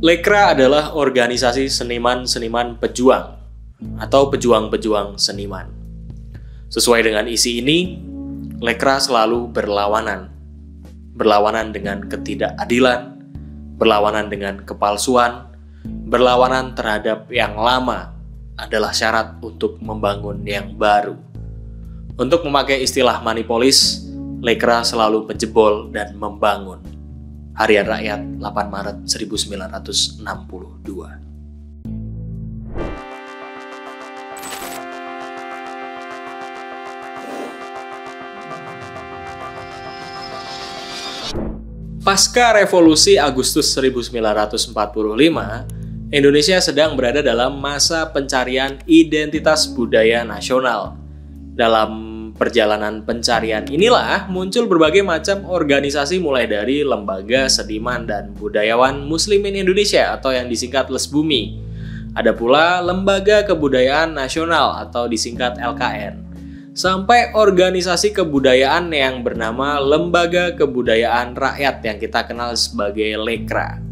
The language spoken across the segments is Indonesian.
Lekra adalah organisasi seniman-seniman pejuang atau pejuang-pejuang seniman. Sesuai dengan isi ini, Lekra selalu berlawanan. Berlawanan dengan ketidakadilan, berlawanan dengan kepalsuan, berlawanan terhadap yang lama adalah syarat untuk membangun yang baru. Untuk memakai istilah Manipolis, Lekra selalu menjebol dan membangun. Harian Rakyat, 8 Maret 1962. Pasca Revolusi Agustus 1945, Indonesia sedang berada dalam masa pencarian identitas budaya nasional. Dalam perjalanan pencarian inilah muncul berbagai macam organisasi mulai dari Lembaga Seniman dan Budayawan Muslimin Indonesia atau yang disingkat LESBUMI. Ada pula Lembaga Kebudayaan Nasional atau disingkat LKN. Sampai organisasi kebudayaan yang bernama Lembaga Kebudayaan Rakyat yang kita kenal sebagai Lekra.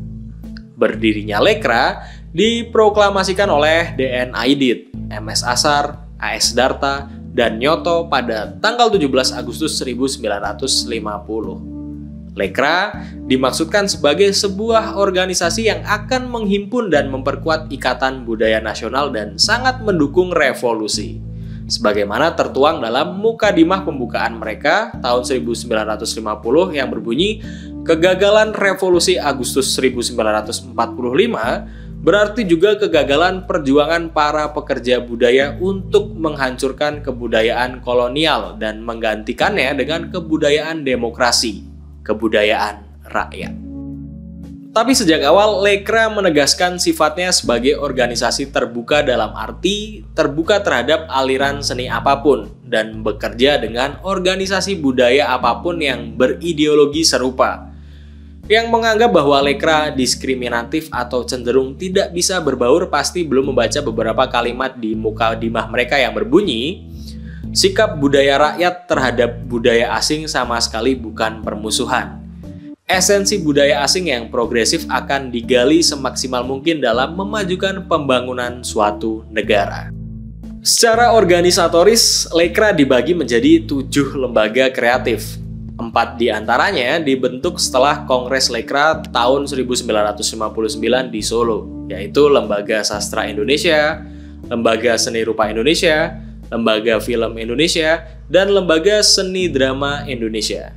Berdirinya Lekra diproklamasikan oleh DN Aidit, MS Asar, AS Darta, dan Nyoto pada tanggal 17 Agustus 1950. Lekra dimaksudkan sebagai sebuah organisasi yang akan menghimpun dan memperkuat ikatan budaya nasional dan sangat mendukung revolusi. Sebagaimana tertuang dalam mukadimah pembukaan mereka tahun 1950 yang berbunyi, kegagalan revolusi Agustus 1945 berarti juga kegagalan perjuangan para pekerja budaya untuk menghancurkan kebudayaan kolonial dan menggantikannya dengan kebudayaan demokrasi, kebudayaan rakyat. Tapi sejak awal, Lekra menegaskan sifatnya sebagai organisasi terbuka dalam arti terbuka terhadap aliran seni apapun dan bekerja dengan organisasi budaya apapun yang berideologi serupa. Yang menganggap bahwa Lekra diskriminatif atau cenderung tidak bisa berbaur pasti belum membaca beberapa kalimat di mukadimah mereka yang berbunyi, sikap budaya rakyat terhadap budaya asing sama sekali bukan permusuhan. Esensi budaya asing yang progresif akan digali semaksimal mungkin dalam memajukan pembangunan suatu negara. Secara organisatoris, Lekra dibagi menjadi 7 lembaga kreatif. 4 di antaranya dibentuk setelah Kongres Lekra tahun 1959 di Solo, yaitu Lembaga Sastra Indonesia, Lembaga Seni Rupa Indonesia, Lembaga Film Indonesia, dan Lembaga Seni Drama Indonesia.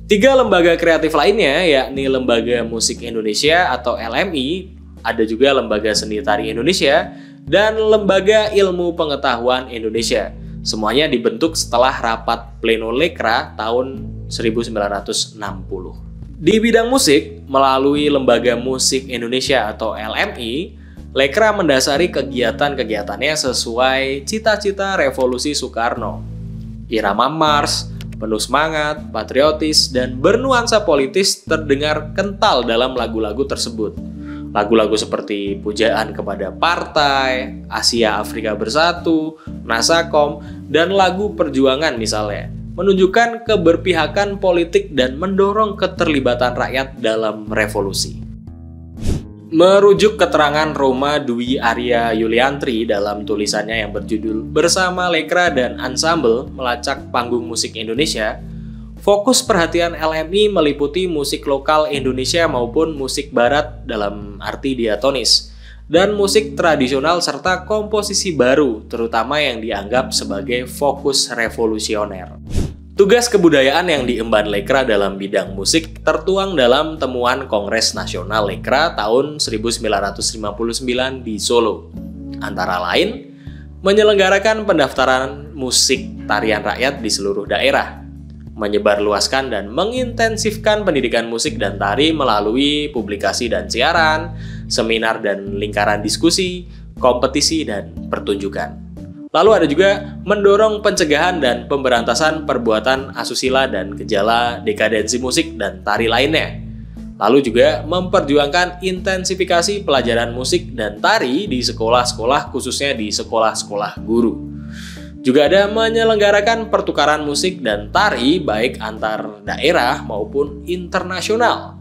3 lembaga kreatif lainnya yakni Lembaga Musik Indonesia atau LMI, ada juga Lembaga Seni Tari Indonesia, dan Lembaga Ilmu Pengetahuan Indonesia. Semuanya dibentuk setelah rapat pleno Lekra tahun 1960. Di bidang musik, melalui Lembaga Musik Indonesia atau LMI, Lekra mendasari kegiatan-kegiatannya sesuai cita-cita revolusi Soekarno. Irama Mars, penuh semangat, patriotis, dan bernuansa politis terdengar kental dalam lagu-lagu tersebut. Lagu-lagu seperti Pujaan kepada Partai, Asia Afrika Bersatu, Nasakom, dan lagu Perjuangan misalnya, menunjukkan keberpihakan politik dan mendorong keterlibatan rakyat dalam revolusi. Merujuk keterangan Roma Dwi Arya Yuliantri dalam tulisannya yang berjudul Bersama Lekra dan Ensemble Melacak Panggung Musik Indonesia, fokus perhatian LMI meliputi musik lokal Indonesia maupun musik barat dalam arti diatonis, dan musik tradisional serta komposisi baru, terutama yang dianggap sebagai fokus revolusioner. Tugas kebudayaan yang diemban Lekra dalam bidang musik tertuang dalam temuan Kongres Nasional Lekra tahun 1959 di Solo. Antara lain, menyelenggarakan pendaftaran musik tarian rakyat di seluruh daerah, menyebarluaskan dan mengintensifkan pendidikan musik dan tari melalui publikasi dan siaran, seminar dan lingkaran diskusi, kompetisi, dan pertunjukan. Lalu ada juga mendorong pencegahan dan pemberantasan perbuatan asusila dan gejala dekadensi musik dan tari lainnya. Lalu juga memperjuangkan intensifikasi pelajaran musik dan tari di sekolah-sekolah, khususnya di sekolah-sekolah guru. Juga ada menyelenggarakan pertukaran musik dan tari baik antar daerah maupun internasional.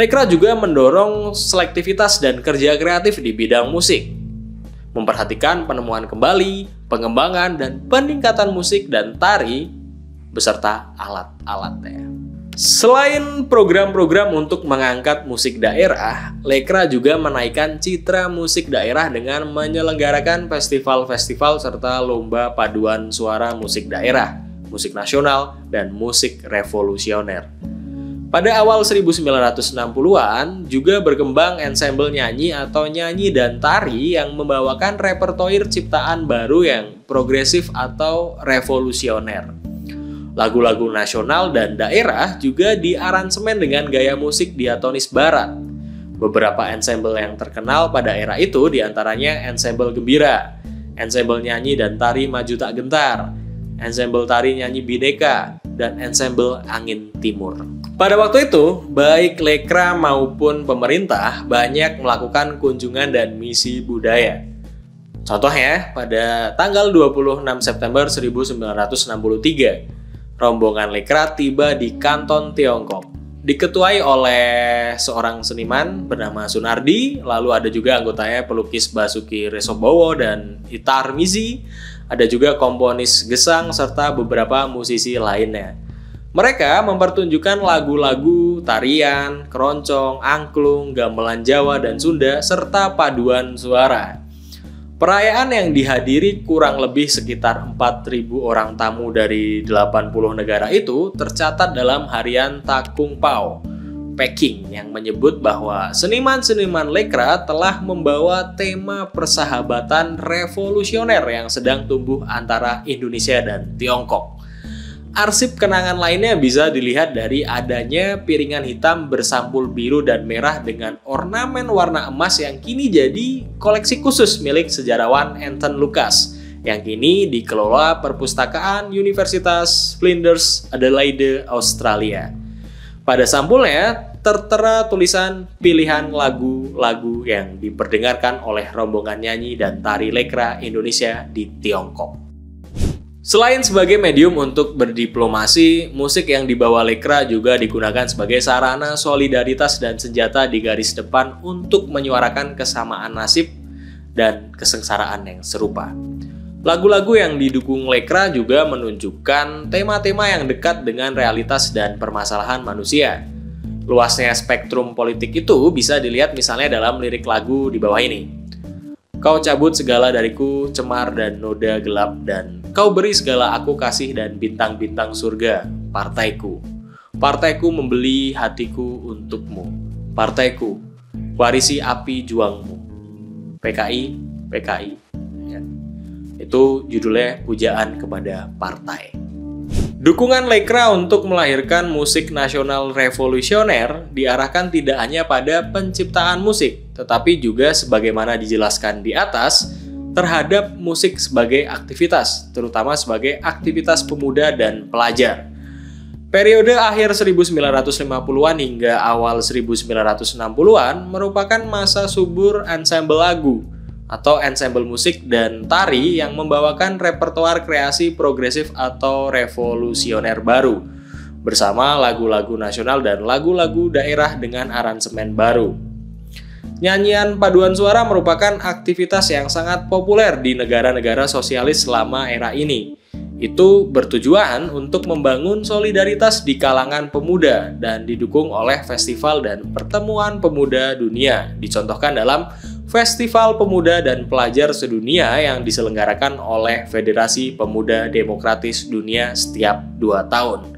Lekra juga mendorong selektivitas dan kerja kreatif di bidang musik, memperhatikan penemuan kembali, pengembangan, dan peningkatan musik dan tari beserta alat-alatnya. Selain program-program untuk mengangkat musik daerah, Lekra juga menaikkan citra musik daerah dengan menyelenggarakan festival-festival serta lomba paduan suara musik daerah, musik nasional, dan musik revolusioner. Pada awal 1960-an juga berkembang ensemble nyanyi atau nyanyi dan tari yang membawakan repertoir ciptaan baru yang progresif atau revolusioner. Lagu-lagu nasional dan daerah juga diaransemen dengan gaya musik diatonis barat. Beberapa ensemble yang terkenal pada era itu diantaranya ensemble Gembira, ensemble nyanyi dan tari Maju Tak Gentar, ensemble tari nyanyi Bhinneka, dan ensemble Angin Timur. Pada waktu itu, baik Lekra maupun pemerintah banyak melakukan kunjungan dan misi budaya. Contohnya, pada tanggal 26 September 1963, rombongan Lekra tiba di Kanton Tiongkok. Diketuai oleh seorang seniman bernama Sunardi, lalu ada juga anggotanya pelukis Basuki Resobowo dan Ita Armizi, ada juga komponis gesang serta beberapa musisi lainnya. Mereka mempertunjukkan lagu-lagu, tarian, keroncong, angklung, gamelan Jawa dan Sunda, serta paduan suara. Perayaan yang dihadiri kurang lebih sekitar 4.000 orang tamu dari 80 negara itu tercatat dalam harian Takung Pao, Peking, yang menyebut bahwa seniman-seniman Lekra telah membawa tema persahabatan revolusioner yang sedang tumbuh antara Indonesia dan Tiongkok. Arsip kenangan lainnya bisa dilihat dari adanya piringan hitam bersampul biru dan merah dengan ornamen warna emas yang kini jadi koleksi khusus milik sejarawan Anton Lucas yang kini dikelola Perpustakaan Universitas Flinders, Adelaide, Australia. Pada sampulnya tertera tulisan pilihan lagu-lagu yang diperdengarkan oleh rombongan nyanyi dan tari Lekra Indonesia di Tiongkok. Selain sebagai medium untuk berdiplomasi, musik yang dibawa Lekra juga digunakan sebagai sarana solidaritas dan senjata di garis depan untuk menyuarakan kesamaan nasib dan kesengsaraan yang serupa. Lagu-lagu yang didukung Lekra juga menunjukkan tema-tema yang dekat dengan realitas dan permasalahan manusia. Luasnya spektrum politik itu bisa dilihat misalnya dalam lirik lagu di bawah ini. Kau cabut segala dariku, cemar dan noda gelap, dan kau beri segala aku kasih dan bintang-bintang surga, partaiku. Partaiku membeli hatiku untukmu. Partaiku, warisi api juangmu. PKI, PKI. Ya. Itu judulnya pujaan kepada partai. Dukungan Lekra untuk melahirkan musik nasional revolusioner diarahkan tidak hanya pada penciptaan musik, tetapi juga sebagaimana dijelaskan di atas, terhadap musik sebagai aktivitas, terutama sebagai aktivitas pemuda dan pelajar. Periode akhir 1950-an hingga awal 1960-an merupakan masa subur ensemble lagu, atau ensemble musik dan tari yang membawakan repertoar kreasi progresif atau revolusioner baru, bersama lagu-lagu nasional dan lagu-lagu daerah dengan aransemen baru. Nyanyian paduan suara merupakan aktivitas yang sangat populer di negara-negara sosialis selama era ini. Itu bertujuan untuk membangun solidaritas di kalangan pemuda dan didukung oleh festival dan pertemuan pemuda dunia, dicontohkan dalam Festival Pemuda dan Pelajar Sedunia yang diselenggarakan oleh Federasi Pemuda Demokratis Dunia setiap 2 tahun.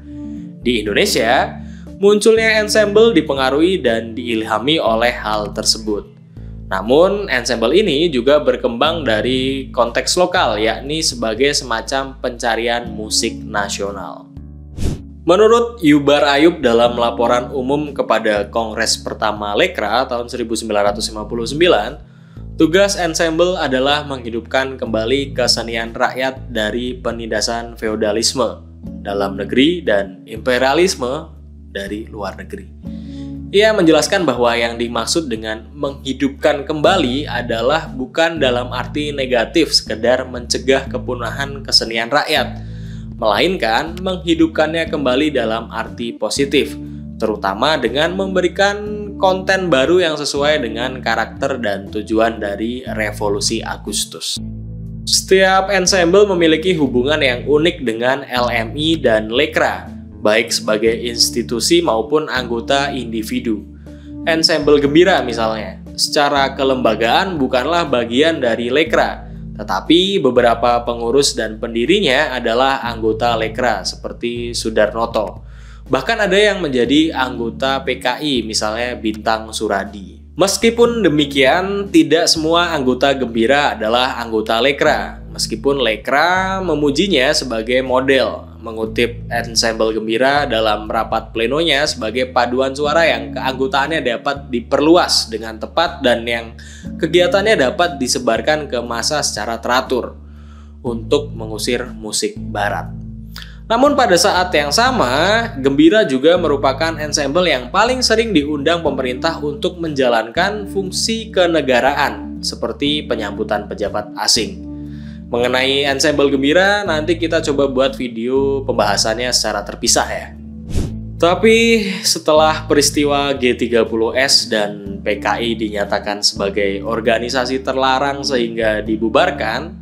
Di Indonesia, munculnya ensemble dipengaruhi dan diilhami oleh hal tersebut. Namun, ensemble ini juga berkembang dari konteks lokal, yakni sebagai semacam pencarian musik nasional. Menurut Yubar Ayub dalam laporan umum kepada Kongres pertama Lekra tahun 1959, tugas ensemble adalah menghidupkan kembali kesenian rakyat dari penindasan feodalisme dalam negeri dan imperialisme dari luar negeri. Ia menjelaskan bahwa yang dimaksud dengan menghidupkan kembali adalah bukan dalam arti negatif sekedar mencegah kepunahan kesenian rakyat, melainkan menghidupkannya kembali dalam arti positif, terutama dengan memberikan konten baru yang sesuai dengan karakter dan tujuan dari Revolusi Agustus. Setiap ensemble memiliki hubungan yang unik dengan LMI dan Lekra, baik sebagai institusi maupun anggota individu. Ensemble Gembira misalnya, secara kelembagaan bukanlah bagian dari Lekra, tetapi beberapa pengurus dan pendirinya adalah anggota Lekra seperti Sudarnoto. Bahkan ada yang menjadi anggota PKI, misalnya Bintang Suradi. Meskipun demikian, tidak semua anggota Gembira adalah anggota Lekra. Meskipun Lekra memujinya sebagai model, mengutip ensemble Gembira dalam rapat plenonya sebagai paduan suara yang keanggotaannya dapat diperluas dengan tepat dan yang kegiatannya dapat disebarkan ke massa secara teratur untuk mengusir musik barat. Namun pada saat yang sama, Gembira juga merupakan ensemble yang paling sering diundang pemerintah untuk menjalankan fungsi kenegaraan seperti penyambutan pejabat asing. Mengenai ensemble Gembira, nanti kita coba buat video pembahasannya secara terpisah ya. Tapi setelah peristiwa G30S dan PKI dinyatakan sebagai organisasi terlarang sehingga dibubarkan,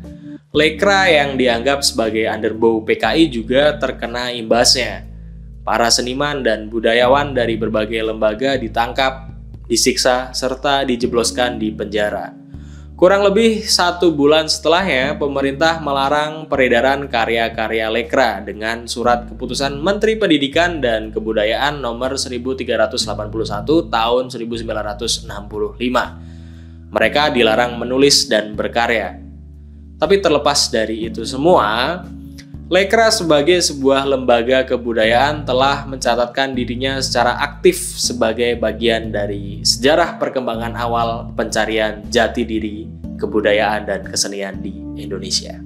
Lekra yang dianggap sebagai underbow PKI juga terkena imbasnya. Para seniman dan budayawan dari berbagai lembaga ditangkap, disiksa, serta dijebloskan di penjara. Kurang lebih 1 bulan setelahnya, pemerintah melarang peredaran karya-karya Lekra dengan surat keputusan Menteri Pendidikan dan Kebudayaan nomor 1381 tahun 1965. Mereka dilarang menulis dan berkarya. Tapi terlepas dari itu semua, Lekra sebagai sebuah lembaga kebudayaan telah mencatatkan dirinya secara aktif sebagai bagian dari sejarah perkembangan awal pencarian jati diri kebudayaan dan kesenian di Indonesia.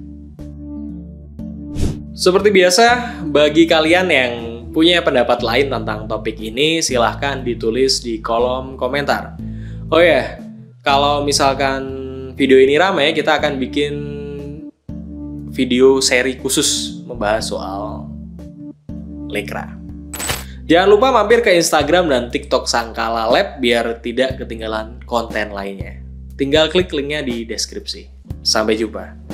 Seperti biasa, bagi kalian yang punya pendapat lain tentang topik ini, silahkan ditulis di kolom komentar. Oh ya, kalau misalkan video ini ramai, kita akan bikin video seri khusus membahas soal Lekra. Jangan lupa mampir ke Instagram dan TikTok Sangkala Lab biar tidak ketinggalan konten lainnya. Tinggal klik linknya di deskripsi. Sampai jumpa.